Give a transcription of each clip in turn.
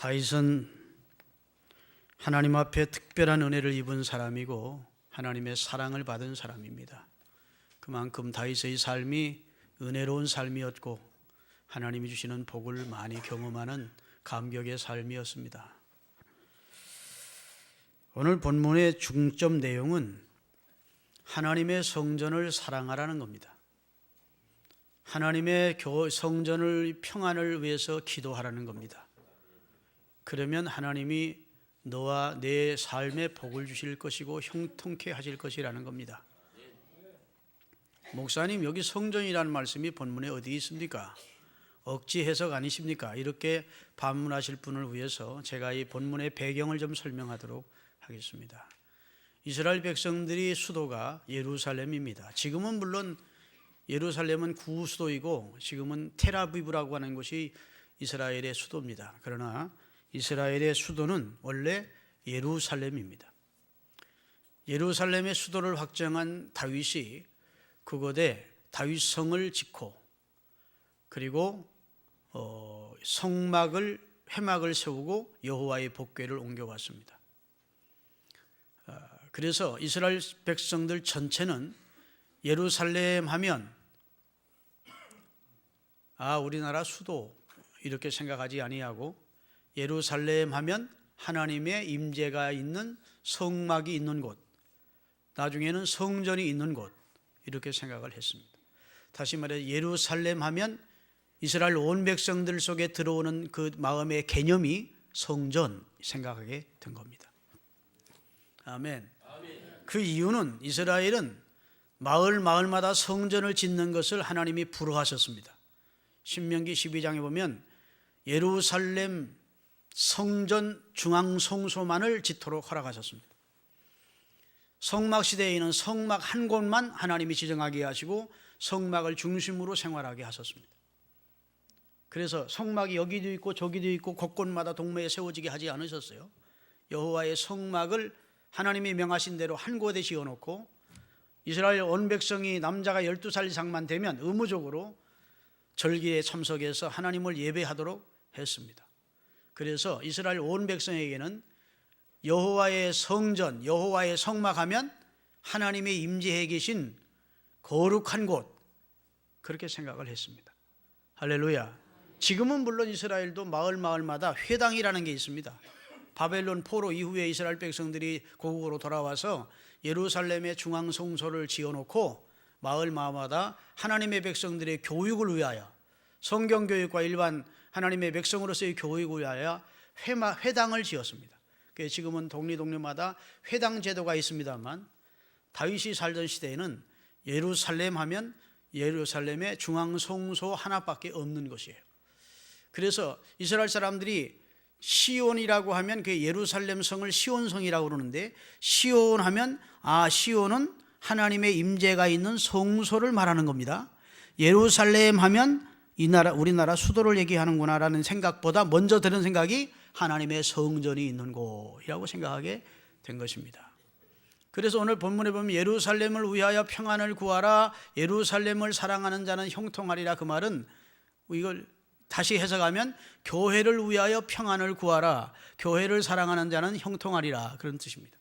다윗은 하나님 앞에 특별한 은혜를 입은 사람이고 하나님의 사랑을 받은 사람입니다. 그만큼 다윗의 삶이 은혜로운 삶이었고 하나님이 주시는 복을 많이 경험하는 감격의 삶이었습니다. 오늘 본문의 중점 내용은 하나님의 성전을 사랑하라는 겁니다. 하나님의 성전의 평안을 위해서 기도하라는 겁니다. 그러면 하나님이 너와 내 삶에 복을 주실 것이고 형통케 하실 것이라는 겁니다. 목사님, 여기 성전이라는 말씀이 본문에 어디 있습니까? 억지 해석 아니십니까? 이렇게 반문하실 분을 위해서 제가 이 본문의 배경을 좀 설명하도록 하겠습니다. 이스라엘 백성들이 수도가 예루살렘입니다. 지금은 물론 예루살렘은 구수도이고 지금은 텔아비브라고 하는 곳이 이스라엘의 수도입니다. 그러나 이스라엘의 수도는 원래 예루살렘입니다. 예루살렘의 수도를 확정한 다윗이 그곳에 다윗성을 짓고 그리고 회막을 세우고 여호와의 복궤를 옮겨왔습니다. 그래서 이스라엘 백성들 전체는 예루살렘 하면 우리나라 수도 이렇게 생각하지 아니하고 예루살렘 하면 하나님의 임재가 있는 성막이 있는 곳, 나중에는 성전이 있는 곳 이렇게 생각을 했습니다. 다시 말해 예루살렘 하면 이스라엘 온 백성들 속에 들어오는 그 마음의 개념이 성전 생각하게 된 겁니다. 아멘. 그 이유는 이스라엘은 마을마다 성전을 짓는 것을 하나님이 불허하셨습니다. 신명기 12장에 보면 예루살렘 성전 중앙성소만을 짓도록 허락하셨습니다. 성막 시대에는 성막 한 곳만 하나님이 지정하게 하시고 성막을 중심으로 생활하게 하셨습니다. 그래서 성막이 여기도 있고 저기도 있고 곳곳마다 동네에 세워지게 하지 않으셨어요. 여호와의 성막을 하나님이 명하신 대로 한 곳에 지어놓고 이스라엘 온 백성이 남자가 12살 이상만 되면 의무적으로 절기에 참석해서 하나님을 예배하도록 했습니다. 그래서 이스라엘 온 백성에게는 여호와의 성전, 여호와의 성막하면 하나님의 임재해 계신 거룩한 곳 그렇게 생각을 했습니다. 할렐루야. 지금은 물론 이스라엘도 마을마다 회당이라는 게 있습니다. 바벨론 포로 이후에 이스라엘 백성들이 고국으로 돌아와서 예루살렘의 중앙성소를 지어놓고 마을마다 하나님의 백성들의 교육을 위하여 성경교육과 일반 하나님의 백성으로서의 교육을 위하여 회당을 지었습니다. 지금은 동네마다 회당 제도가 있습니다만 다윗이 살던 시대에는 예루살렘 하면 예루살렘의 중앙성소 하나밖에 없는 것이에요. 그래서 이스라엘 사람들이 시온이라고 하면 그 예루살렘 성을 시온성이라고 그러는데 시온 하면 시온은 하나님의 임재가 있는 성소를 말하는 겁니다. 예루살렘 하면 우리나라 수도를 얘기하는구나라는 생각보다 먼저 드는 생각이 하나님의 성전이 있는 곳이라고 생각하게 된 것입니다. 그래서 오늘 본문에 보면 예루살렘을 위하여 평안을 구하라, 예루살렘을 사랑하는 자는 형통하리라. 그 말은 이걸 다시 해석하면 교회를 위하여 평안을 구하라, 교회를 사랑하는 자는 형통하리라 그런 뜻입니다.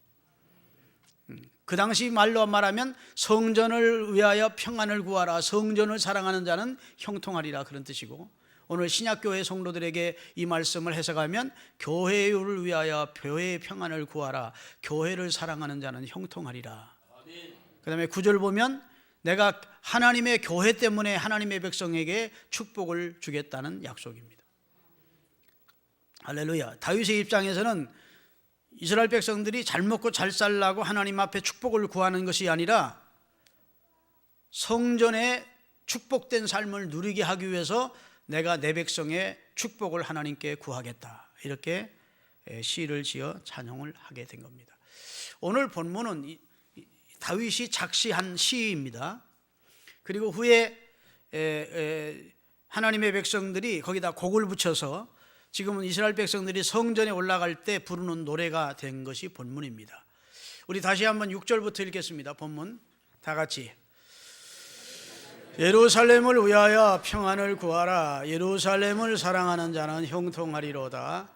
그 당시 말로 말하면 성전을 위하여 평안을 구하라, 성전을 사랑하는 자는 형통하리라 그런 뜻이고, 오늘 신약교회 성도들에게 이 말씀을 해석하면 교회를 위하여 교회의 평안을 구하라, 교회를 사랑하는 자는 형통하리라. 그 다음에 9절 보면 내가 하나님의 교회 때문에 하나님의 백성에게 축복을 주겠다는 약속입니다. 할렐루야. 다윗의 입장에서는 이스라엘 백성들이 잘 먹고 잘 살라고 하나님 앞에 축복을 구하는 것이 아니라 성전의 축복된 삶을 누리게 하기 위해서 내가 내 백성의 축복을 하나님께 구하겠다, 이렇게 시를 지어 찬송을 하게 된 겁니다. 오늘 본문은 다윗이 작시한 시입니다. 그리고 후에 하나님의 백성들이 거기다 곡을 붙여서 지금은 이스라엘 백성들이 성전에 올라갈 때 부르는 노래가 된 것이 본문입니다. 우리 다시 한번 6절부터 읽겠습니다. 본문 다 같이. 예루살렘을 위하여 평안을 구하라. 예루살렘을 사랑하는 자는 형통하리로다.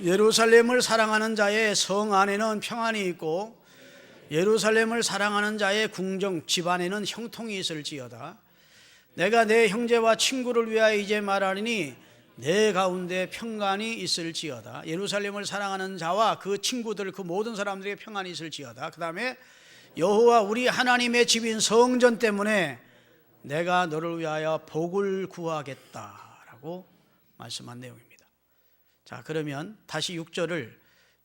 예루살렘을 사랑하는 자의 성 안에는 평안이 있고 예루살렘을 사랑하는 자의 궁정 집안에는 형통이 있을지어다. 내가 내 형제와 친구를 위하여 이제 말하리니 내 가운데 평안이 있을지어다. 예루살렘을 사랑하는 자와 그 친구들 그 모든 사람들에게 평안이 있을지어다. 그 다음에 여호와 우리 하나님의 집인 성전 때문에 내가 너를 위하여 복을 구하겠다라고 말씀한 내용입니다. 자, 그러면 다시 6절을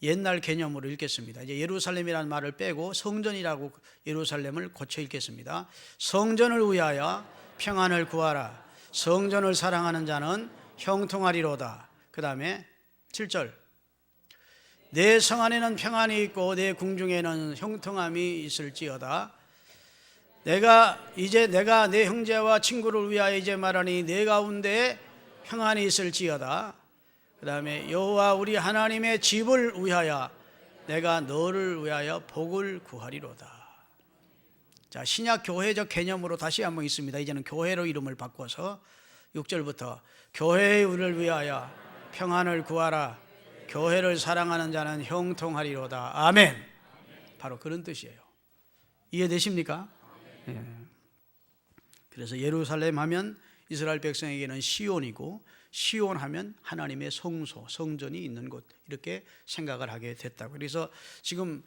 옛날 개념으로 읽겠습니다. 이제 예루살렘이라는 말을 빼고 성전이라고 예루살렘을 고쳐 읽겠습니다. 성전을 위하여 평안을 구하라. 성전을 사랑하는 자는 형통하리로다. 그 다음에 7절 내 성 안에는 평안이 있고 내 궁중에는 형통함이 있을지어다. 내가 내 형제와 친구를 위하여 이제 말하니 내 가운데 평안이 있을지어다. 그 다음에 여호와 우리 하나님의 집을 위하여 내가 너를 위하여 복을 구하리로다. 자, 신약 교회적 개념으로 다시 한번 있습니다. 이제는 교회로 이름을 바꿔서 6절부터 교회의 우리를 위하여 평안을 구하라. 교회를 사랑하는 자는 형통하리로다. 아멘. 바로 그런 뜻이에요. 이해되십니까? 예. 그래서 예루살렘 하면 이스라엘 백성에게는 시온이고 시온 하면 하나님의 성소, 성전이 있는 곳 이렇게 생각을 하게 됐다고. 그래서 지금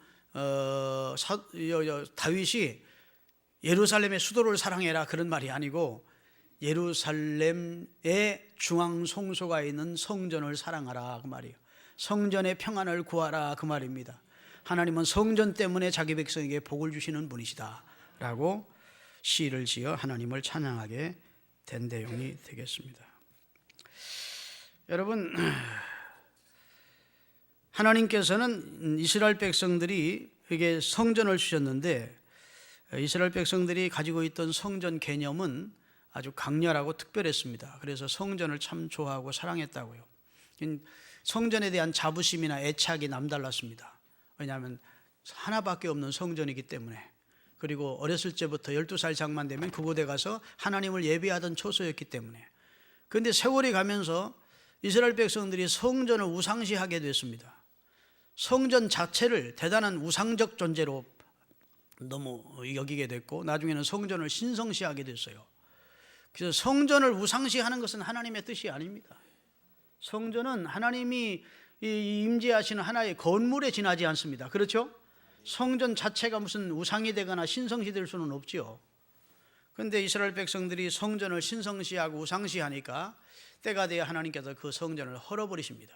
다윗이 예루살렘의 수도를 사랑해라 그런 말이 아니고 예루살렘의 중앙 성소가 있는 성전을 사랑하라 그 말이에요. 성전의 평안을 구하라 그 말입니다. 하나님은 성전 때문에 자기 백성에게 복을 주시는 분이시다 라고 시를 지어 하나님을 찬양하게 된 내용이 되겠습니다. 여러분, 하나님께서는 이스라엘 백성들에게 성전을 주셨는데 이스라엘 백성들이 가지고 있던 성전 개념은 아주 강렬하고 특별했습니다. 그래서 성전을 참 좋아하고 사랑했다고요. 성전에 대한 자부심이나 애착이 남달랐습니다. 왜냐하면 하나밖에 없는 성전이기 때문에. 그리고 어렸을 때부터 12살 장만 되면 그곳에 가서 하나님을 예배하던 초소였기 때문에. 그런데 세월이 가면서 이스라엘 백성들이 성전을 우상시하게 됐습니다. 성전 자체를 대단한 우상적 존재로 너무 여기게 됐고 나중에는 성전을 신성시하게 됐어요. 그래서 성전을 우상시하는 것은 하나님의 뜻이 아닙니다. 성전은 하나님이 임재하시는 하나의 건물에 지나지 않습니다. 그렇죠? 성전 자체가 무슨 우상이 되거나 신성시 될 수는 없지요. 그런데 이스라엘 백성들이 성전을 신성시하고 우상시하니까 때가 되어 하나님께서 그 성전을 헐어버리십니다.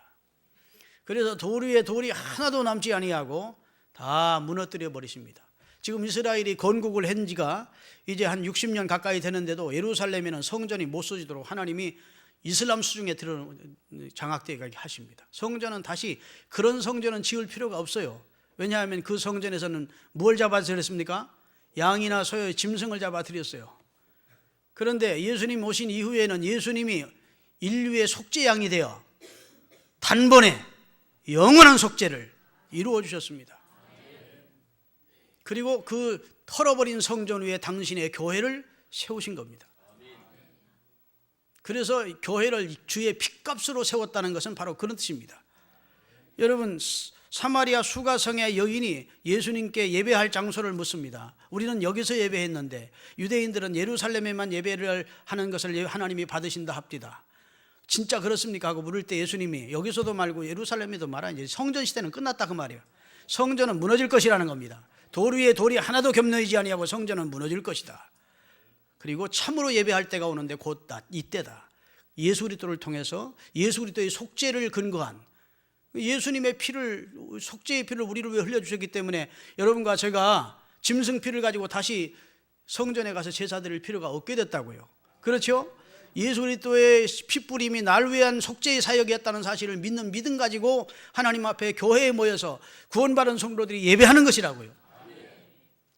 그래서 돌 위에 돌이 하나도 남지 아니하고 다 무너뜨려 버리십니다. 지금 이스라엘이 건국을 한 지가 이제 한 60년 가까이 되는데도 예루살렘에는 성전이 못 써지도록 하나님이 이슬람 수중에 장악되게 하십니다. 성전은 다시 그런 성전은 지을 필요가 없어요. 왜냐하면 그 성전에서는 뭘 잡아드렸습니까? 양이나 소의 짐승을 잡아드렸어요. 그런데 예수님 오신 이후에는 예수님이 인류의 속죄양이 되어 단번에 영원한 속죄를 이루어 주셨습니다. 그리고 그 털어버린 성전 위에 당신의 교회를 세우신 겁니다. 그래서 교회를 주의 핏값으로 세웠다는 것은 바로 그런 뜻입니다. 여러분, 사마리아 수가성의 여인이 예수님께 예배할 장소를 묻습니다. 우리는 여기서 예배했는데 유대인들은 예루살렘에만 예배를 하는 것을 하나님이 받으신다 합디다. 진짜 그렇습니까? 하고 물을 때 예수님이 여기서도 말고 예루살렘에도 말아 이제 성전 시대는 끝났다 그 말이에요. 성전은 무너질 것이라는 겁니다. 돌 위에 돌이 하나도 겹쳐지지 아니하고 성전은 무너질 것이다. 그리고 참으로 예배할 때가 오는데 곧 이때다. 예수 그리스도를 통해서 예수 그리스도의 속죄를 근거한 예수님의 피를, 속죄의 피를 우리를 위해 흘려주셨기 때문에 여러분과 제가 짐승 피를 가지고 다시 성전에 가서 제사 드릴 필요가 없게 됐다고요. 그렇죠? 예수 그리스도의 피뿌림이 날 위한 속죄의 사역이었다는 사실을 믿는 믿음 가지고 하나님 앞에 교회에 모여서 구원받은 성도들이 예배하는 것이라고요.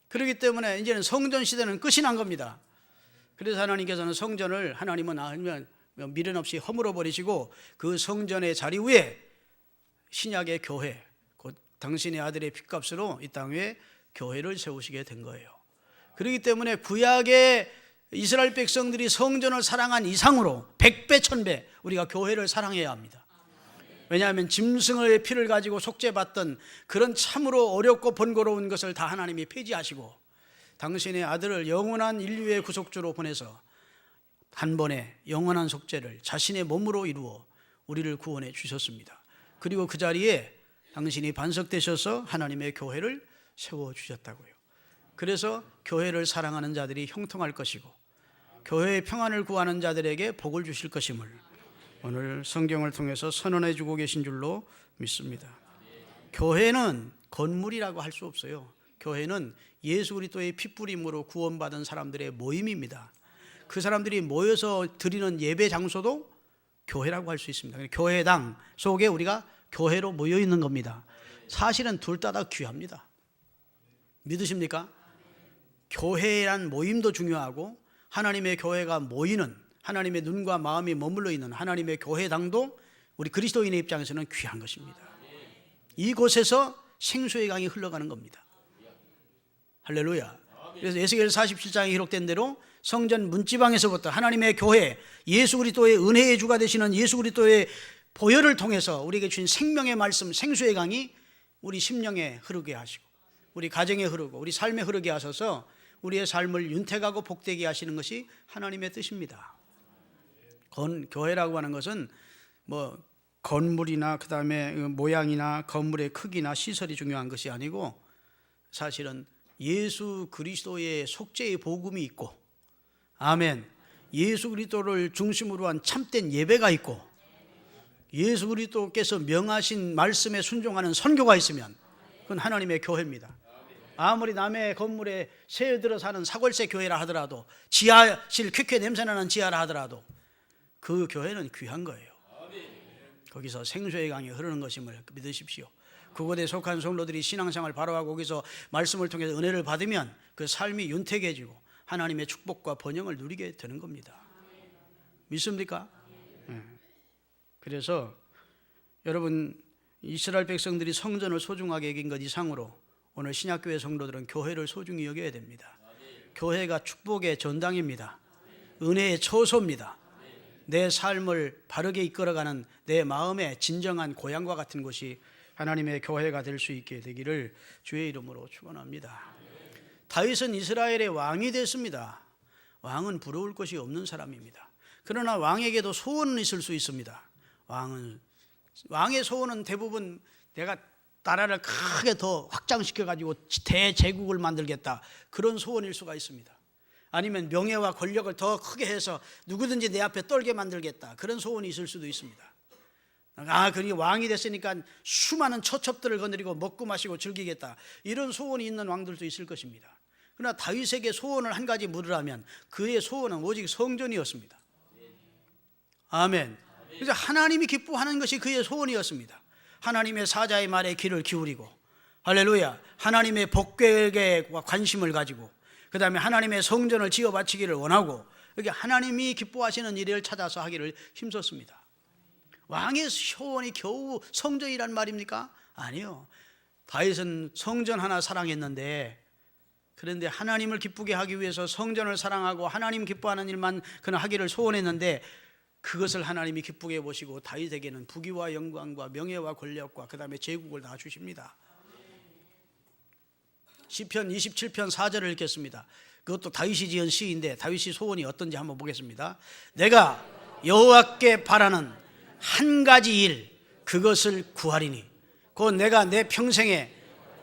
그렇기 때문에 이제는 성전 시대는 끝이 난 겁니다. 그래서 하나님께서는 성전을 하나님은 미련 없이 허물어 버리시고 그 성전의 자리 위에 신약의 교회, 곧 당신의 아들의 핏값으로 이 땅 위에 교회를 세우시게 된 거예요. 그렇기 때문에 구약의 이스라엘 백성들이 성전을 사랑한 이상으로 100배, 1000배 우리가 교회를 사랑해야 합니다. 왜냐하면 짐승의 피를 가지고 속죄받던 그런 참으로 어렵고 번거로운 것을 다 하나님이 폐지하시고 당신의 아들을 영원한 인류의 구속주로 보내서 한 번에 영원한 속죄를 자신의 몸으로 이루어 우리를 구원해 주셨습니다. 그리고 그 자리에 당신이 반석되셔서 하나님의 교회를 세워주셨다고요. 그래서 교회를 사랑하는 자들이 형통할 것이고 교회의 평안을 구하는 자들에게 복을 주실 것임을 오늘 성경을 통해서 선언해 주고 계신 줄로 믿습니다. 교회는 건물이라고 할 수 없어요. 교회는 예수 그리스도의 핏부림으로 구원받은 사람들의 모임입니다. 그 사람들이 모여서 드리는 예배 장소도 교회라고 할 수 있습니다. 교회당 속에 우리가 교회로 모여 있는 겁니다. 사실은 둘 다 귀합니다. 믿으십니까? 교회란 모임도 중요하고 하나님의 교회가 모이는 하나님의 눈과 마음이 머물러 있는 하나님의 교회당도 우리 그리스도인의 입장에서는 귀한 것입니다. 이곳에서 생수의 강이 흘러가는 겁니다. 할렐루야. 그래서 에스겔 47장에 기록된 대로 성전 문지방에서부터 하나님의 교회, 예수 그리스도의 은혜의 주가 되시는 예수 그리스도의 보혈을 통해서 우리에게 주신 생명의 말씀, 생수의 강이 우리 심령에 흐르게 하시고 우리 가정에 흐르고 우리 삶에 흐르게 하셔서 우리의 삶을 윤택하고 복되게 하시는 것이 하나님의 뜻입니다. 교회라고 하는 것은 뭐 건물이나 그 다음에 모양이나 건물의 크기나 시설이 중요한 것이 아니고 사실은 예수 그리스도의 속죄의 복음이 있고 아멘, 예수 그리스도를 중심으로 한 참된 예배가 있고 예수 그리스도께서 명하신 말씀에 순종하는 선교가 있으면 그건 하나님의 교회입니다. 아무리 남의 건물에 새어 들어 사는 사골세 교회라 하더라도 지하실 퀴퀴 냄새나는 지하라 하더라도 그 교회는 귀한 거예요. 거기서 생수의 강이 흐르는 것임을 믿으십시오. 그곳에 속한 성도들이 신앙생활 바로하고 거기서 말씀을 통해서 은혜를 받으면 그 삶이 윤택해지고 하나님의 축복과 번영을 누리게 되는 겁니다. 믿습니까? 그래서 여러분 이스라엘 백성들이 성전을 소중하게 여긴 것 이상으로 오늘 신약교회 성도들은 교회를 소중히 여겨야 됩니다. 교회가 축복의 전당입니다. 은혜의 처소입니다. 내 삶을 바르게 이끌어가는 내 마음의 진정한 고향과 같은 곳이 하나님의 교회가 될 수 있게 되기를 주의 이름으로 축원합니다. 다윗은 이스라엘의 왕이 됐습니다. 왕은 부러울 것이 없는 사람입니다. 그러나 왕에게도 소원은 있을 수 있습니다. 왕의 소원은 대부분 내가 나라를 크게 더 확장시켜가지고 대제국을 만들겠다, 그런 소원일 수가 있습니다. 아니면 명예와 권력을 더 크게 해서 누구든지 내 앞에 떨게 만들겠다, 그런 소원이 있을 수도 있습니다. 그러니까 왕이 됐으니까 수많은 처첩들을 거느리고 먹고 마시고 즐기겠다, 이런 소원이 있는 왕들도 있을 것입니다. 그러나 다윗에게 소원을 한 가지 물으라면 그의 소원은 오직 성전이었습니다. 아멘. 그래서 하나님이 기뻐하는 것이 그의 소원이었습니다. 하나님의 사자의 말에 귀를 기울이고, 할렐루야, 하나님의 복궤에 관심을 가지고, 그 다음에 하나님의 성전을 지어 바치기를 원하고, 여기 하나님이 기뻐하시는 일을 찾아서 하기를 힘썼습니다. 왕의 소원이 겨우 성전이란 말입니까? 아니요. 다윗은 성전 하나 사랑했는데, 그런데 하나님을 기쁘게 하기 위해서 성전을 사랑하고 하나님 기뻐하는 일만 그는 하기를 소원했는데, 그것을 하나님이 기쁘게 보시고 다윗에게는 부귀와 영광과 명예와 권력과 그 다음에 제국을 다 주십니다. 시편 27편 4절을 읽겠습니다. 그것도 다윗이 지은 시인데 다윗이 소원이 어떤지 한번 보겠습니다. 내가 여호와께 바라는 한 가지 일, 그것을 구하리니 곧 내가 내 평생에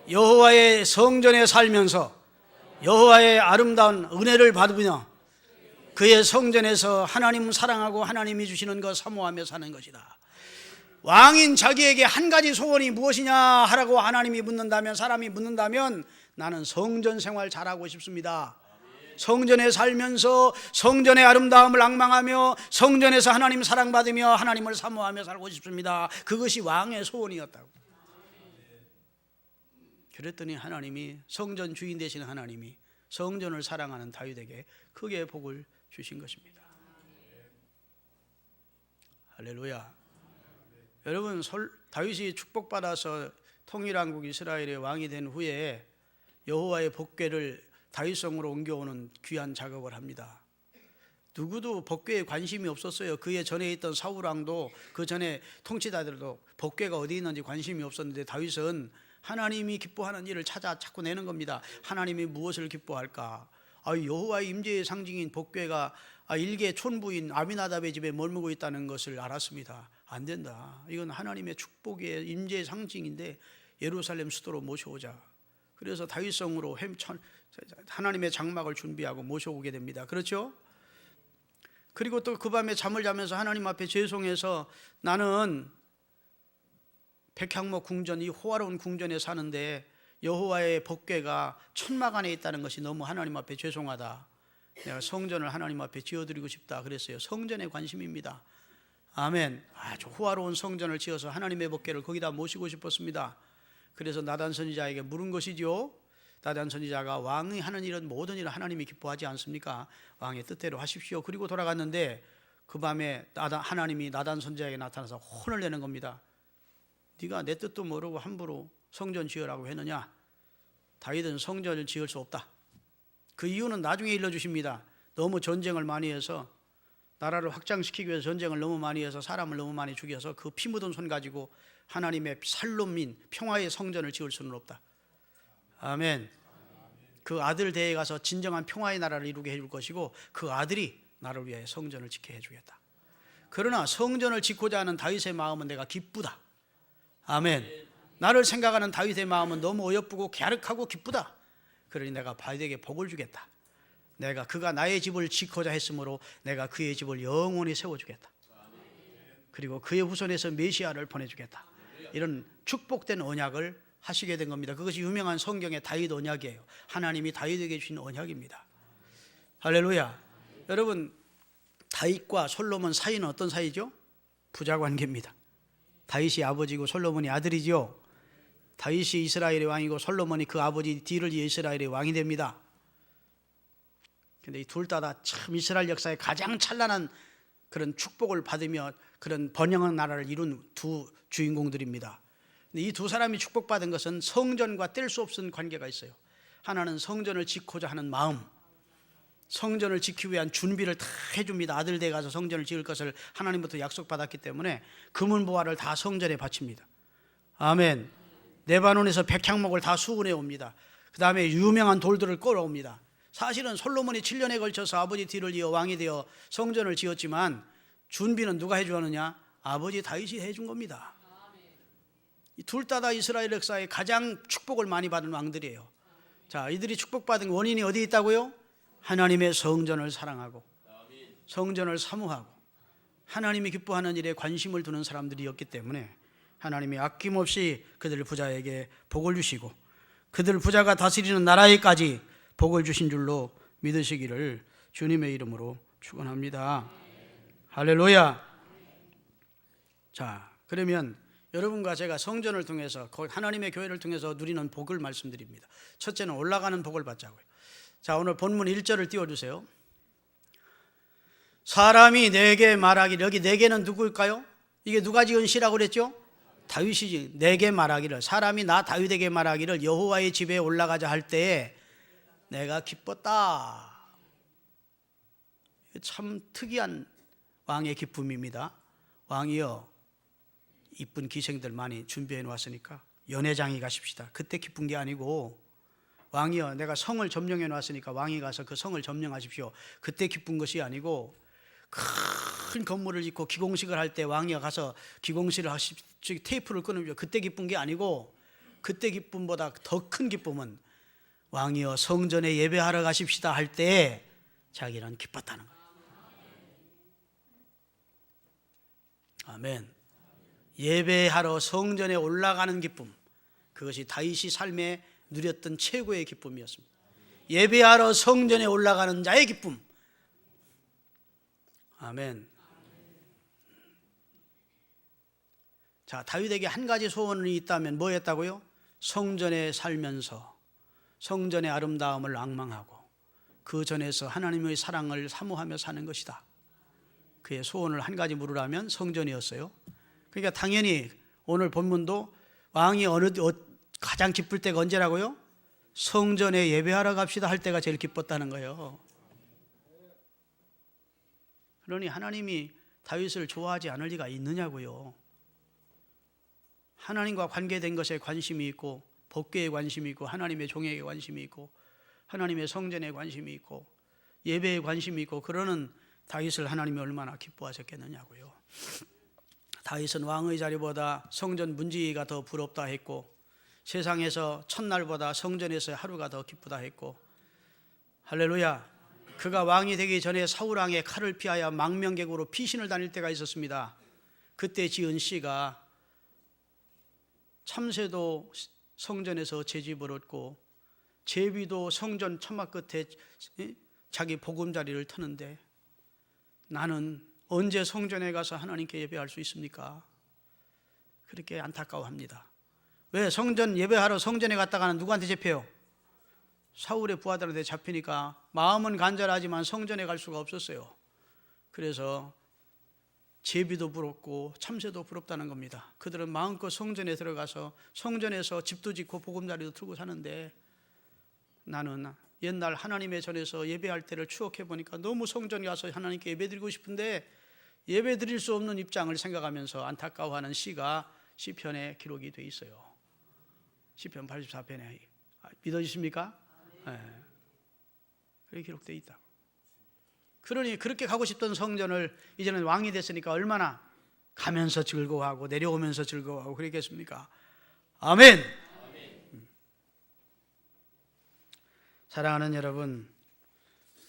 여호와의 성전에 살면서 여호와의 아름다운 은혜를 받으며 그의 성전에서 하나님을 사랑하고 하나님이 주시는 것 사모하며 사는 것이다. 왕인 자기에게 한 가지 소원이 무엇이냐 하라고 하나님이 묻는다면, 사람이 묻는다면 나는 성전 생활 잘하고 싶습니다. 성전에 살면서 성전의 아름다움을 앙망하며 성전에서 하나님 사랑받으며 하나님을 사모하며 살고 싶습니다. 그것이 왕의 소원이었다고. 그랬더니 하나님이, 성전 주인 되시는 하나님이 성전을 사랑하는 다윗에게 크게 복을 주신 것입니다. 할렐루야. 여러분, 다윗이 축복받아서 통일왕국 이스라엘의 왕이 된 후에 여호와의 복궤를 다윗성으로 옮겨오는 귀한 작업을 합니다. 누구도 법궤에 관심이 없었어요. 그에 전에 있던 사울왕도 그 전에 통치자들도 법궤가 어디 있는지 관심이 없었는데 다윗은 하나님이 기뻐하는 일을 찾아 자꾸 내는 겁니다. 하나님이 무엇을 기뻐할까? 여호와의 임재의 상징인 법궤가 일개 촌부인 아미나답의 집에 머물고 있다는 것을 알았습니다. 안 된다. 이건 하나님의 축복의 임재의 상징인데 예루살렘 수도로 모셔오자. 그래서 다윗성으로 하나님의 장막을 준비하고 모셔오게 됩니다. 그렇죠? 그리고 또 그 밤에 잠을 자면서 하나님 앞에 죄송해서 나는 백향목 궁전, 이 호화로운 궁전에 사는데 여호와의 법궤가 천막 안에 있다는 것이 너무 하나님 앞에 죄송하다. 내가 성전을 하나님 앞에 지어드리고 싶다 그랬어요. 성전에 관심입니다. 아멘. 아주 호화로운 성전을 지어서 하나님의 법궤를 거기다 모시고 싶었습니다. 그래서 나단 선지자에게 물은 것이죠. 나단 선지자가 왕이 하는 일은 모든 일을 하나님이 기뻐하지 않습니까? 왕의 뜻대로 하십시오. 그리고 돌아갔는데 그 밤에 하나님이 나단 선지자에게 나타나서 혼을 내는 겁니다. 네가 내 뜻도 모르고 함부로 성전 지으라고 했느냐? 다윗은 성전을 지을 수 없다. 그 이유는 나중에 일러주십니다. 너무 전쟁을 많이 해서, 나라를 확장시키기 위해서 전쟁을 너무 많이 해서 사람을 너무 많이 죽여서 그 피 묻은 손 가지고 하나님의 살롬민 평화의 성전을 지을 수는 없다. 아멘. 그 아들 대에 가서 진정한 평화의 나라를 이루게 해줄 것이고 그 아들이 나를 위해 성전을 지켜 해주겠다. 그러나 성전을 짓고자 하는 다윗의 마음은 내가 기쁘다. 아멘. 나를 생각하는 다윗의 마음은 너무 어여쁘고 갸륵하고 기쁘다. 그러니 내가 다윗에게 복을 주겠다. 그가 나의 집을 짓고자 했으므로 내가 그의 집을 영원히 세워주겠다. 그리고 그의 후손에서 메시아를 보내주겠다. 이런 축복된 언약을 하시게 된 겁니다. 그것이 유명한 성경의 다윗 언약이에요. 하나님이 다윗에게 주신 언약입니다. 할렐루야. 여러분, 다윗과 솔로몬 사이는 어떤 사이죠? 부자 관계입니다. 다윗이 아버지고 솔로몬이 아들이죠. 다윗이 이스라엘의 왕이고 솔로몬이 그 아버지 뒤를 이어 이스라엘의 왕이 됩니다. 그런데 이 둘 다 참 이스라엘 역사의 가장 찬란한 그런 축복을 받으며 그런 번영한 나라를 이룬 두 주인공들입니다. 이 두 사람이 축복받은 것은 성전과 뗄 수 없는 관계가 있어요. 하나는 성전을 짓고자 하는 마음, 성전을 짓기 위한 준비를 다 해줍니다. 아들 댁에 가서 성전을 지을 것을 하나님부터 약속받았기 때문에 금은보화를 다 성전에 바칩니다. 아멘. 레바논에서 백향목을 다 수운해 옵니다. 그 다음에 유명한 돌들을 끌어옵니다. 사실은 솔로몬이 7년에 걸쳐서 아버지 뒤를 이어 왕이 되어 성전을 지었지만 준비는 누가 해주었느냐? 아버지 다윗이 해준 겁니다. 이 둘 다 이스라엘 역사에 가장 축복을 많이 받은 왕들이에요. 자, 이들이 축복받은 원인이 어디 있다고요? 하나님의 성전을 사랑하고 성전을 사모하고 하나님이 기뻐하는 일에 관심을 두는 사람들이었기 때문에 하나님이 아낌없이 그들 부자에게 복을 주시고 그들 부자가 다스리는 나라에까지 복을 주신 줄로 믿으시기를 주님의 이름으로 축원합니다. 할렐루야. 자, 그러면 여러분과 제가 성전을 통해서 하나님의 교회를 통해서 누리는 복을 말씀드립니다. 첫째는 올라가는 복을 받자고요. 자, 오늘 본문 1절을 띄워주세요. 사람이 내게 말하기를, 여기 내게는 누구일까요? 이게 누가 지은 시라고 그랬죠? 다윗이 내게 말하기를, 사람이 나 다윗에게 말하기를 여호와의 집에 올라가자 할 때에 내가 기뻤다. 참 특이한 왕의 기쁨입니다. 왕이여, 이쁜 기생들 많이 준비해 놓았으니까 연회장에 가십시다. 그때 기쁜 게 아니고, 왕이여 내가 성을 점령해 놨으니까 왕이 가서 그 성을 점령하십시오. 그때 기쁜 것이 아니고, 큰 건물을 짓고 기공식을 할 때 왕이가 가서 기공식을 하십시오, 테이프를 끊으십시오. 그때 기쁜 게 아니고, 그때 기쁨보다 더 큰 기쁨은 왕이여 성전에 예배하러 가십시다 할 때에 자기는 기뻤다는 거예요. 아멘. 예배하러 성전에 올라가는 기쁨, 그것이 다윗이 삶에 누렸던 최고의 기쁨이었습니다. 예배하러 성전에 올라가는 자의 기쁨. 아멘. 자, 다윗에게 한 가지 소원이 있다면 뭐였다고요? 성전에 살면서 성전의 아름다움을 앙망하고 그 전에서 하나님의 사랑을 사모하며 사는 것이다. 그의 소원을 한 가지 물으라면 성전이었어요. 그러니까 당연히 오늘 본문도 왕이 가장 기쁠 때가 언제라고요? 성전에 예배하러 갑시다 할 때가 제일 기뻤다는 거예요. 그러니 하나님이 다윗을 좋아하지 않을 리가 있느냐고요. 하나님과 관계된 것에 관심이 있고, 법궤에 관심이 있고, 하나님의 종에게 관심이 있고, 하나님의 성전에 관심이 있고, 예배에 관심이 있고, 그러는 다윗을 하나님이 얼마나 기뻐하셨겠느냐고요. 다윗은 왕의 자리보다 성전 문지기가 더 부럽다 했고, 세상에서 첫날보다 성전에서 하루가 더 기쁘다 했고, 할렐루야. 그가 왕이 되기 전에 사울왕의 칼을 피하여 망명객으로 피신을 다닐 때가 있었습니다. 그때 지은 시가 참새도 성전에서 제집을 얻고 제비도 성전 처막 끝에 자기 보금자리를 트는데 나는 언제 성전에 가서 하나님께 예배할 수 있습니까? 그렇게 안타까워합니다. 왜? 성전 예배하러 성전에 갔다가는 누구한테 잡혀요? 사울의 부하들한테 잡히니까 마음은 간절하지만 성전에 갈 수가 없었어요. 그래서 제비도 부럽고 참새도 부럽다는 겁니다. 그들은 마음껏 성전에 들어가서 성전에서 집도 짓고 보금자리도 틀고 사는데 나는 옛날 하나님의 전에서 예배할 때를 추억해 보니까 너무 성전에 가서 하나님께 예배드리고 싶은데 예배드릴 수 없는 입장을 생각하면서 안타까워하는 시가 시편에 기록이 돼 있어요. 시편 84편에. 믿어지십니까? 네. 그렇게 기록되어 있다. 그러니 그렇게 가고 싶던 성전을 이제는 왕이 됐으니까 얼마나 가면서 즐거워하고 내려오면서 즐거워하고 그러겠습니까? 아멘. 사랑하는 여러분,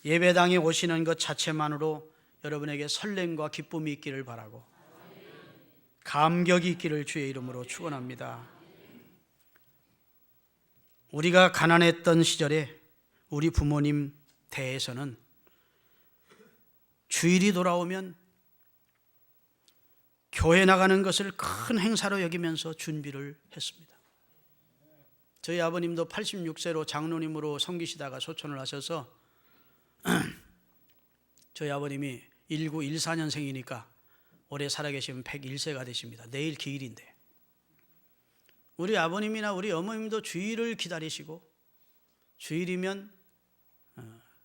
예배당에 오시는 것 자체만으로 여러분에게 설렘과 기쁨이 있기를 바라고 감격이 있기를 주의 이름으로 축원합니다. 우리가 가난했던 시절에 우리 부모님 대에서는 주일이 돌아오면 교회 나가는 것을 큰 행사로 여기면서 준비를 했습니다. 저희 아버님도 86세로 장로님으로 섬기시다가 소천을 하셔서 저희 아버님이 1914년생이니까 올해 살아계시면 101세가 되십니다. 내일 기일인데 우리 아버님이나 우리 어머님도 주일을 기다리시고 주일이면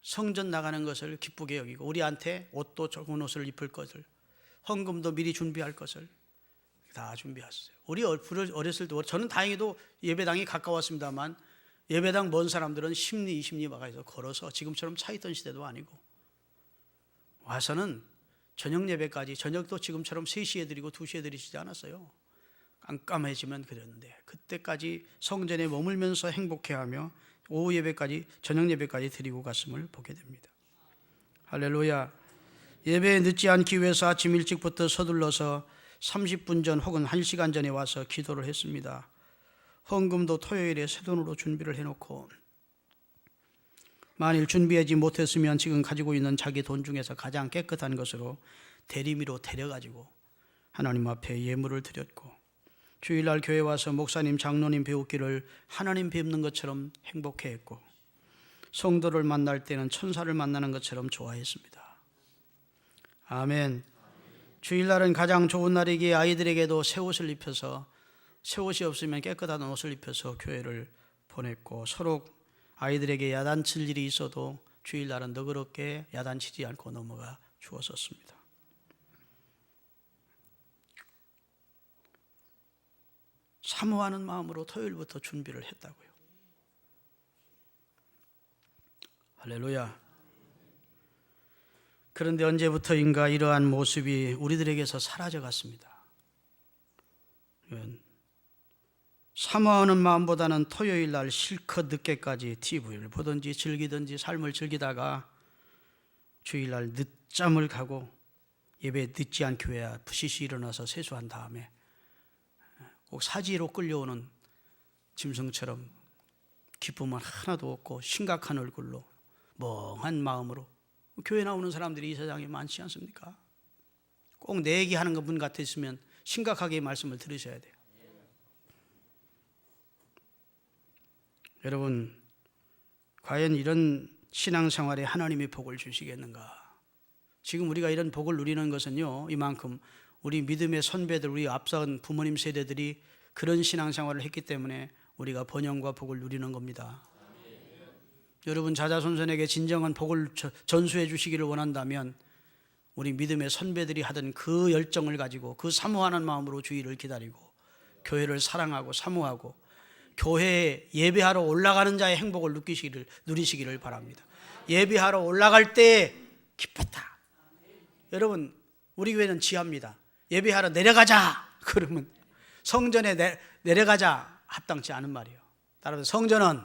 성전 나가는 것을 기쁘게 여기고 우리한테 옷도 좋은 옷을 입을 것을 헌금도 미리 준비할 것을 다 준비하셨어요. 우리 어렸을 때 저는 다행히도 예배당이 가까웠습니다만 예배당 먼 사람들은 10리 20리 와가지고 걸어서 지금처럼 차 있던 시대도 아니고 와서는 저녁 예배까지 저녁도 지금처럼 3시에 드리고 2시에 드리시지 않았어요. 깜깜해지면 그랬는데 그때까지 성전에 머물면서 행복해하며 오후 예배까지 저녁 예배까지 드리고 갔음을 보게 됩니다. 할렐루야. 예배에 늦지 않기 위해서 아침 일찍부터 서둘러서 30분 전 혹은 1시간 전에 와서 기도를 했습니다. 헌금도 토요일에 새돈으로 준비를 해놓고 만일 준비하지 못했으면 지금 가지고 있는 자기 돈 중에서 가장 깨끗한 것으로 대리미로 데려가지고 하나님 앞에 예물을 드렸고 주일날 교회 와서 목사님, 장로님 배우기를 하나님 뵙는 것처럼 행복해했고 성도를 만날 때는 천사를 만나는 것처럼 좋아했습니다. 아멘. 주일날은 가장 좋은 날이기에 아이들에게도 새 옷을 입혀서 새 옷이 없으면 깨끗한 옷을 입혀서 교회를 보냈고 서로 아이들에게 야단칠 일이 있어도 주일날은 너그럽게 야단치지 않고 넘어가 주었었습니다. 사모하는 마음으로 토요일부터 준비를 했다고요. 할렐루야. 그런데 언제부터인가 이러한 모습이 우리들에게서 사라져 갔습니다. 사모하는 마음보다는 토요일 날 실컷 늦게까지 TV를 보든지 즐기든지 삶을 즐기다가 주일날 늦잠을 가고 예배 늦지 않기 위해 부시시 일어나서 세수한 다음에 꼭 사지로 끌려오는 짐승처럼 기쁨은 하나도 없고 심각한 얼굴로 멍한 마음으로 교회 나오는 사람들이 이 세상에 많지 않습니까? 꼭 내 얘기하는 분 같았으면 심각하게 말씀을 들으셔야 돼요. 여러분, 과연 이런 신앙생활에 하나님이 복을 주시겠는가? 지금 우리가 이런 복을 누리는 것은요, 이만큼 우리 믿음의 선배들, 우리 앞선 부모님 세대들이 그런 신앙생활을 했기 때문에 우리가 번영과 복을 누리는 겁니다. 여러분 자자손손에게 진정한 복을 전수해 주시기를 원한다면 우리 믿음의 선배들이 하던 그 열정을 가지고 그 사모하는 마음으로 주일을 기다리고 교회를 사랑하고 사모하고 교회에 예배하러 올라가는 자의 행복을 누리시기를 바랍니다. 예배하러 올라갈 때 기뻤다. 여러분, 우리 교회는 지하입니다. 예배하러 내려가자 그러면 성전에 내려가자 합당치 않은 말이에요. 따라서 성전은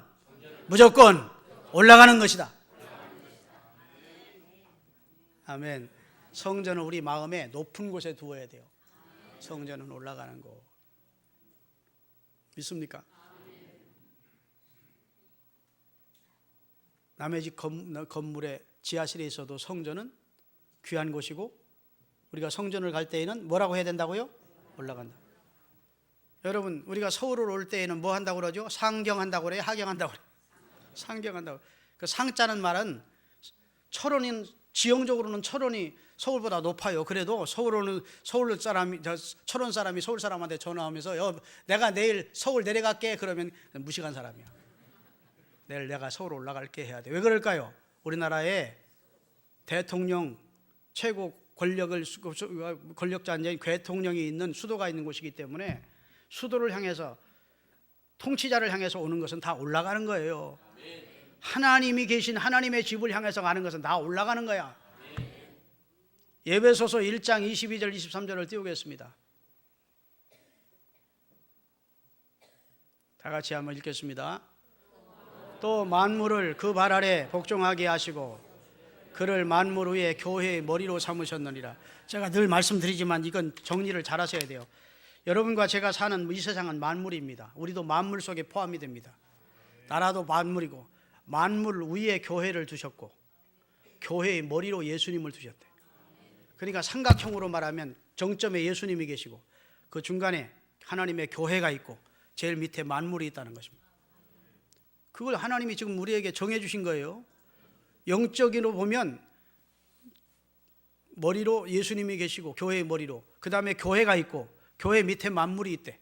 무조건 올라가는 것이다. 아멘. 성전은 우리 마음에 높은 곳에 두어야 돼요. 성전은 올라가는 곳. 믿습니까? 남의 집 건물에 지하실에 있어도 성전은 귀한 곳이고 우리가 성전을 갈 때에는 뭐라고 해야 된다고요? 올라간다. 여러분, 우리가 서울을 올 때에는 뭐 한다고 그러죠? 상경한다고 그래요? 하경한다고 그래요? 상경한다고. 그 상자는 말은 철원인 지형적으로는 철원이 서울보다 높아요. 그래도 철원 사람이 서울 사람한테 전화하면서 내가 내일 서울 내려갈게 그러면 무식한 사람이야. 내일 내가 서울 올라갈게 해야 돼. 왜 그럴까요? 우리나라의 대통령 최고 권력자 앉은 대통령이 있는 수도가 있는 곳이기 때문에 수도를 향해서 통치자를 향해서 오는 것은 다 올라가는 거예요. 하나님이 계신 하나님의 집을 향해서 가는 것은 다 올라가는 거야. 에베소서 1장 22절 23절을 띄우겠습니다. 다 같이 한번 읽겠습니다. 또 만물을 그 발 아래 복종하게 하시고 그를 만물 위에 교회의 머리로 삼으셨느니라. 제가 늘 말씀드리지만 이건 정리를 잘 하셔야 돼요. 여러분과 제가 사는 이 세상은 만물입니다. 우리도 만물 속에 포함이 됩니다. 나라도 만물이고 만물 위에 교회를 두셨고 교회의 머리로 예수님을 두셨대. 그러니까 삼각형으로 말하면 정점에 예수님이 계시고 그 중간에 하나님의 교회가 있고 제일 밑에 만물이 있다는 것입니다. 그걸 하나님이 지금 우리에게 정해 주신 거예요. 영적으로 보면 머리로 예수님이 계시고 교회의 머리로, 그 다음에 교회가 있고 교회 밑에 만물이 있대.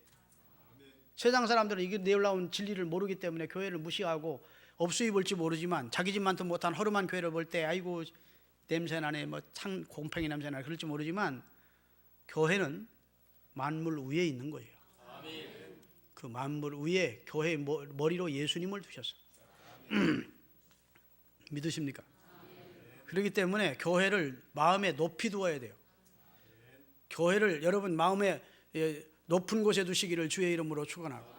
세상 사람들은 이게 내올라온 진리를 모르기 때문에 교회를 무시하고 업수이 볼지 모르지만 자기 집만도 못한 허름한 교회를 볼 때 아이고 냄새나네, 뭐 곰팡이 냄새나네 그럴지 모르지만 교회는 만물 위에 있는 거예요. 그 만물 위에 교회의 머리로 예수님을 두셨어요. 믿으십니까? 그렇기 때문에 교회를 마음에 높이 두어야 돼요. 교회를 여러분 마음에 높은 곳에 두시기를 주의 이름으로 축원하고,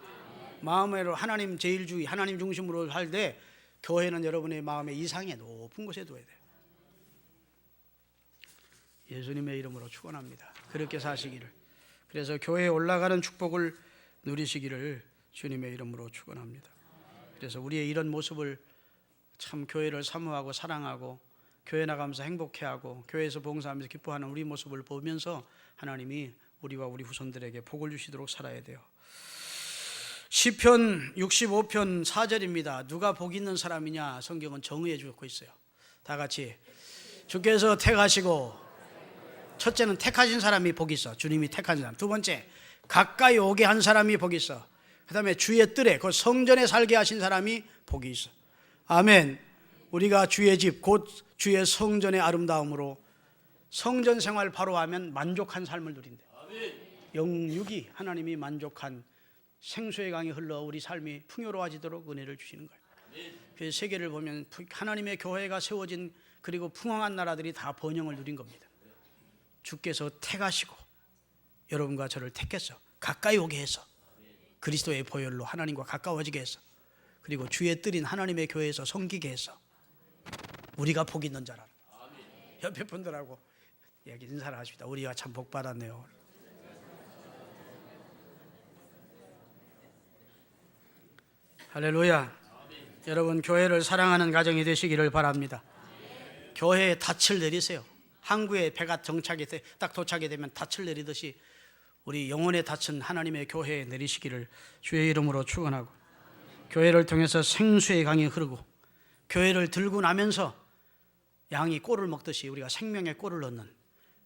마음으로 하나님 제일주의, 하나님 중심으로 할 때 교회는 여러분의 마음의 이상에 높은 곳에 둬야 돼요. 예수님의 이름으로 축원합니다. 그렇게 사시기를. 그래서 교회에 올라가는 축복을 누리시기를 주님의 이름으로 축원합니다. 그래서 우리의 이런 모습을 참 교회를 사모하고 사랑하고 교회 나가면서 행복해하고 교회에서 봉사하면서 기뻐하는 우리 모습을 보면서 하나님이 우리와 우리 후손들에게 복을 주시도록 살아야 돼요. 시편 65편 4절입니다. 누가 복 있는 사람이냐 성경은 정의해 주고 있어요. 다 같이 주께서 택하시고, 첫째는 택하신 사람이 복이 있어. 주님이 택한 사람. 두 번째, 가까이 오게 한 사람이 복이 있어. 그 다음에 주의 뜰에, 그 성전에 살게 하신 사람이 복이 있어. 아멘. 우리가 주의 집, 곧 주의 성전의 아름다움으로 성전 생활 바로 하면 만족한 삶을 누린대. 영육이 하나님이 만족한 생수의 강이 흘러 우리 삶이 풍요로워지도록 은혜를 주시는 거예요. 그래서 세계를 보면 하나님의 교회가 세워진 그리고 풍성한 나라들이 다 번영을 누린 겁니다. 주께서 택하시고 여러분과 저를 택해서 가까이 오게 해서 그리스도의 보혈로 하나님과 가까워지게 해서, 그리고 주의 뜰인 하나님의 교회에서 섬기게 해서 우리가 복 있는 자라. 옆에 분들하고 얘기 인사를 하십니다. 우리가 참 복 받았네요. 할렐루야. 여러분 교회를 사랑하는 가정이 되시기를 바랍니다. 교회에 닻을 내리세요. 항구에 배가 딱 도착이 되면 닻을 내리듯이 우리 영혼의 닻은 하나님의 교회에 내리시기를 주의 이름으로 축원하고, 교회를 통해서 생수의 강이 흐르고 교회를 들고 나면서 양이 꼴을 먹듯이 우리가 생명의 꼴을 얻는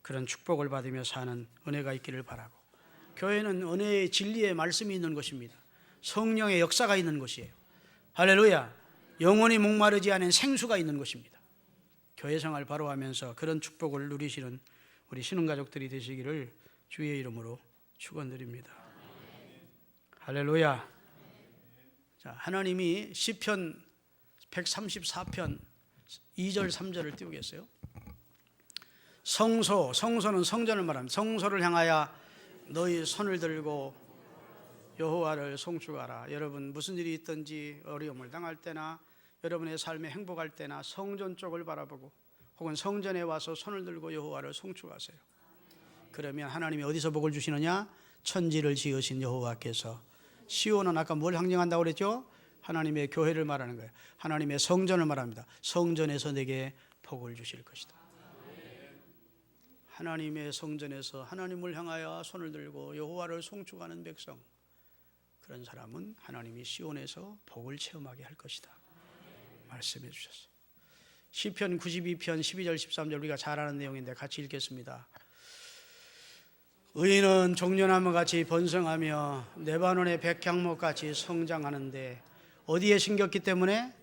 그런 축복을 받으며 사는 은혜가 있기를 바라고, 교회는 은혜의 진리의 말씀이 있는 것입니다. 성령의 역사가 있는 곳이에요. 할렐루야. 영원히 목마르지 않은 생수가 있는 곳입니다. 교회 생활 바로 하면서 그런 축복을 누리시는 우리 신혼가족들이 되시기를 주의 이름으로 축원드립니다. 할렐루야. 자, 하나님이 시편 134편 2절 3절을 띄우겠어요? 성소는 성전을 말합니다. 성소를 향하여 너희 손을 들고 여호와를 송축하라. 여러분 무슨 일이 있든지 어려움을 당할 때나 여러분의 삶에 행복할 때나 성전 쪽을 바라보고 혹은 성전에 와서 손을 들고 여호와를 송축하세요. 그러면 하나님이 어디서 복을 주시느냐? 천지를 지으신 여호와께서, 시온은 아까 뭘 상징한다고 그랬죠? 하나님의 교회를 말하는 거예요. 하나님의 성전을 말합니다. 성전에서 내게 복을 주실 것이다. 하나님의 성전에서 하나님을 향하여 손을 들고 여호와를 송축하는 백성, 그런 사람은 하나님이 시온에서 복을 체험하게 할 것이다 말씀해 주셨어요. 시편 92편 12절 13절 우리가 잘 아는 내용인데 같이 읽겠습니다. 의인은 종려나무같이 번성하며 레바논의 백향목같이 성장하는데, 어디에 심겼기 때문에?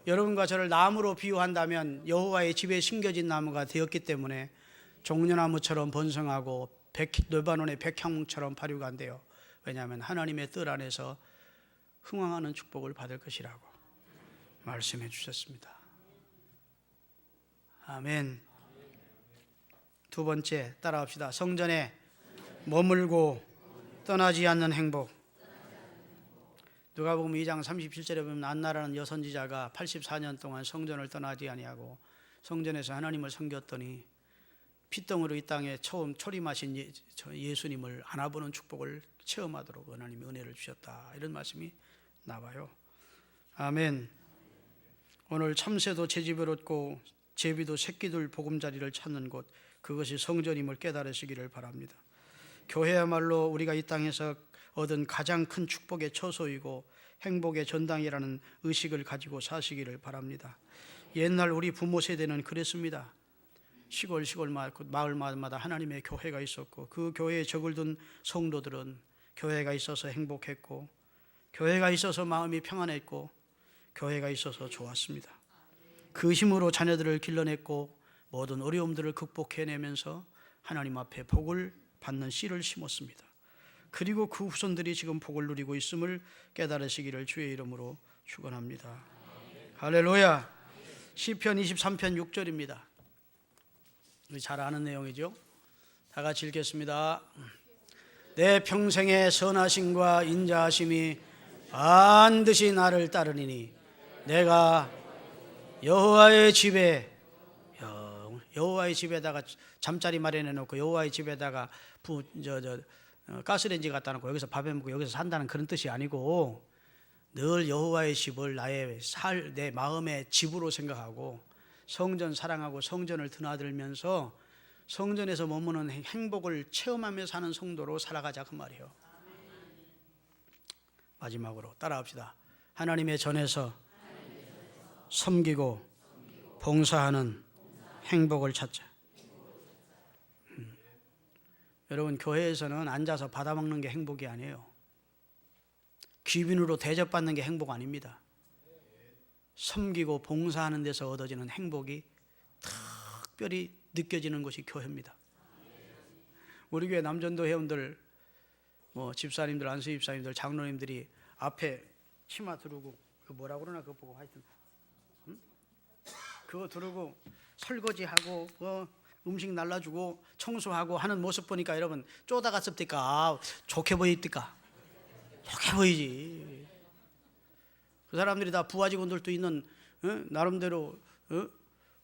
여러분과 저를 나무로 비유한다면 여호와의 집에 심겨진 나무가 되었기 때문에 종려나무처럼 번성하고 레바논의 백향목처럼 발육한대요. 왜냐하면 하나님의 뜰 안에서 흥왕하는 축복을 받을 것이라고 말씀해 주셨습니다. 아멘. 두 번째 따라합시다. 성전에 머물고 떠나지 않는 행복. 누가복음 2장 37절에 보면 안나라는 여선지자가 84년 동안 성전을 떠나지 아니하고 성전에서 하나님을 섬겼더니 핏덩으로 이 땅에 처음 초림하신 예수님을 안아보는 축복을 체험하도록 하나님이 은혜를 주셨다, 이런 말씀이 나와요. 아멘. 오늘 참새도 채집을 얻고 제비도 새끼들 보금자리를 찾는 곳, 그것이 성전임을 깨달으시기를 바랍니다. 교회야말로 우리가 이 땅에서 얻은 가장 큰 축복의 처소이고 행복의 전당이라는 의식을 가지고 사시기를 바랍니다. 옛날 우리 부모 세대는 그랬습니다. 시골 마을마다 하나님의 교회가 있었고 그 교회에 적을 둔 성도들은 교회가 있어서 행복했고 교회가 있어서 마음이 평안했고 교회가 있어서 좋았습니다. 그 힘으로 자녀들을 길러냈고 모든 어려움들을 극복해내면서 하나님 앞에 복을 받는 씨를 심었습니다. 그리고 그 후손들이 지금 복을 누리고 있음을 깨달으시기를 주의 이름으로 축원합니다. 할렐루야. 시편 23편 6절입니다. 우리 잘 아는 내용이죠. 다 같이 읽겠습니다. 내 평생의 선하심과 인자하심이 반드시 나를 따르리니 내가 여호와의 집에다가 잠자리 마련해 놓고 여호와의 집에다가 가스레인지 갖다 놓고 여기서 밥해 먹고 여기서 산다는 그런 뜻이 아니고, 늘 여호와의 집을 내 마음의 집으로 생각하고 성전 사랑하고 성전을 드나들면서 성전에서 머무는 행복을 체험하며 사는 성도로 살아가자, 그 말이에요. 마지막으로 따라합시다. 하나님의 전에서 섬기고 봉사하는 행복을 찾자. 여러분, 교회에서는 앉아서 받아먹는 게 행복이 아니에요. 귀빈으로 대접받는 게 행복 아닙니다. 섬기고 봉사하는 데서 얻어지는 행복이 특별히 느껴지는 것이 교회입니다. 우리 교회 남전도 회원들, 집사님들, 안수 집사님들, 장로님들이 앞에 치마 두르고 뭐라고 그러나 그거 보고 하여튼 그거 두르고 설거지하고 음식 날라주고 청소하고 하는 모습 보니까 여러분 쪼다갔습니까? 좋게 보입니까? 좋게 보이지. 그 사람들이 다 부하 직원들도 있는 나름대로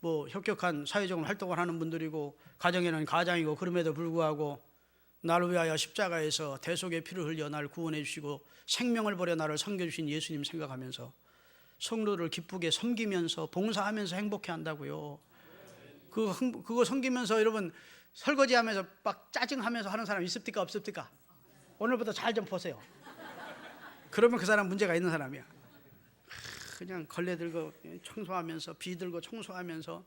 혁혁한 사회적인 활동을 하는 분들이고 가정에는 가장이고, 그럼에도 불구하고 나를 위하여 십자가에서 대속의 피를 흘려 나를 구원해 주시고 생명을 버려 나를 섬겨주신 예수님 생각하면서 성도를 기쁘게 섬기면서 봉사하면서 행복해 한다고요. 그거 섬기면서 여러분 설거지하면서 막 짜증하면서 하는 사람 있습니까? 없습니까? 오늘부터 잘 좀 보세요. 그러면 그 사람 문제가 있는 사람이야. 그냥 걸레 들고 청소하면서 비 들고 청소하면서,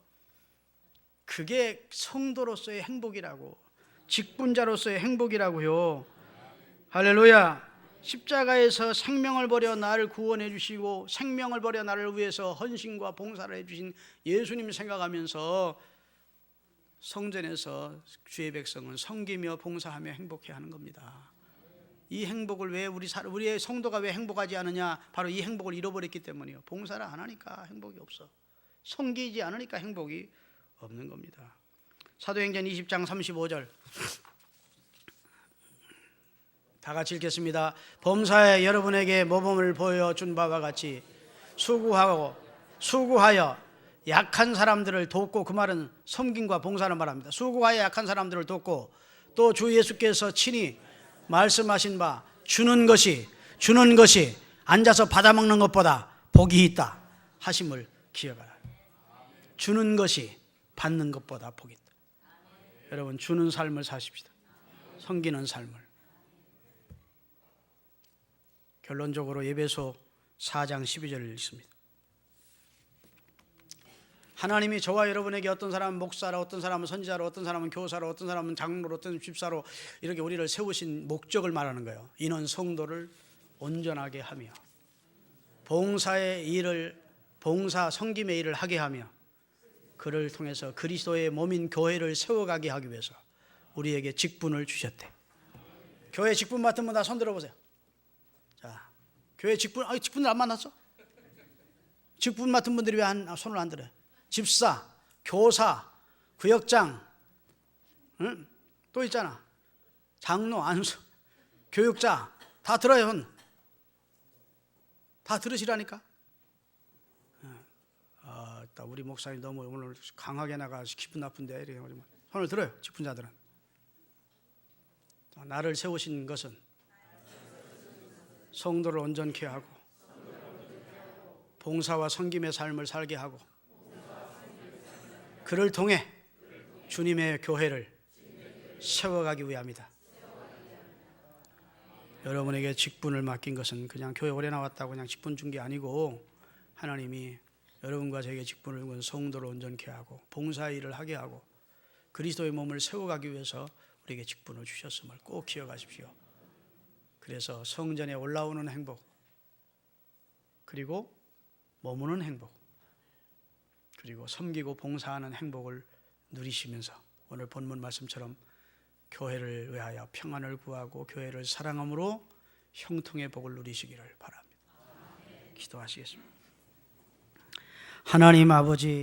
그게 성도로서의 행복이라고, 직분자로서의 행복이라고요. 할렐루야. 십자가에서 생명을 버려 나를 구원해 주시고 생명을 버려 나를 위해서 헌신과 봉사를 해 주신 예수님 생각하면서 성전에서 주의 백성은 섬기며 봉사하며 행복해 하는 겁니다. 이 행복을 왜 우리의 성도가 왜 행복하지 않느냐? 바로 이 행복을 잃어버렸기 때문이에요. 봉사를 안 하니까 행복이 없어. 섬기지 않으니까 행복이 없는 겁니다. 사도행전 20장 35절 다 같이 읽겠습니다. 범사에 여러분에게 모범을 보여준 바와 같이 수고하여 약한 사람들을 돕고, 그 말은 섬김과 봉사는 말합니다. 수고하여 약한 사람들을 돕고, 또 주 예수께서 친히 말씀하신 바 주는 것이 앉아서 받아먹는 것보다 복이 있다 하심을 기억하라. 주는 것이 받는 것보다 복이 있다. 여러분, 주는 삶을 사십시다. 섬기는 삶을. 결론적으로 에베소 4장 12절을 읽습니다. 하나님이 저와 여러분에게 어떤 사람은 목사로, 어떤 사람은 선지자로, 어떤 사람은 교사로, 어떤 사람은 장로로, 어떤 사람은 집사로 이렇게 우리를 세우신 목적을 말하는 거예요. 이는 성도를 온전하게 하며 섬김의 일을 하게 하며 그를 통해서 그리스도의 몸인 교회를 세워가게 하기 위해서 우리에게 직분을 주셨대. 교회 직분 맡은 분 다 손 들어보세요. 자, 교회 직분을 안 만났어? 직분 맡은 분들이 왜 손을 안 들어요? 집사, 교사, 구역장, 응? 또 있잖아. 장로, 안수, 교육자 다 들어요. 다 들으시라니까. 우리 목사님 너무 오늘 강하게 나가서 기분 나쁜데 이렇게 손을 들어요. 직분자들은. 나를 세우신 것은 성도를 온전케 하고 봉사와 섬김의 삶을 살게 하고 그를 통해 주님의 교회를 세워가기 위함이다. 여러분에게 직분을 맡긴 것은 그냥 교회 오래 나왔다고 그냥 직분 준 게 아니고, 하나님이 여러분과 저에게 직분을 준 성도를 온전케 하고 봉사 일을 하게 하고 그리스도의 몸을 세워가기 위해서 우리에게 직분을 주셨음을 꼭 기억하십시오. 그래서 성전에 올라오는 행복, 그리고 머무는 행복, 그리고 섬기고 봉사하는 행복을 누리시면서 오늘 본문 말씀처럼 교회를 위하여 평안을 구하고 교회를 사랑함으로 형통의 복을 누리시기를 바랍니다. 기도하시겠습니다. 하나님 아버지,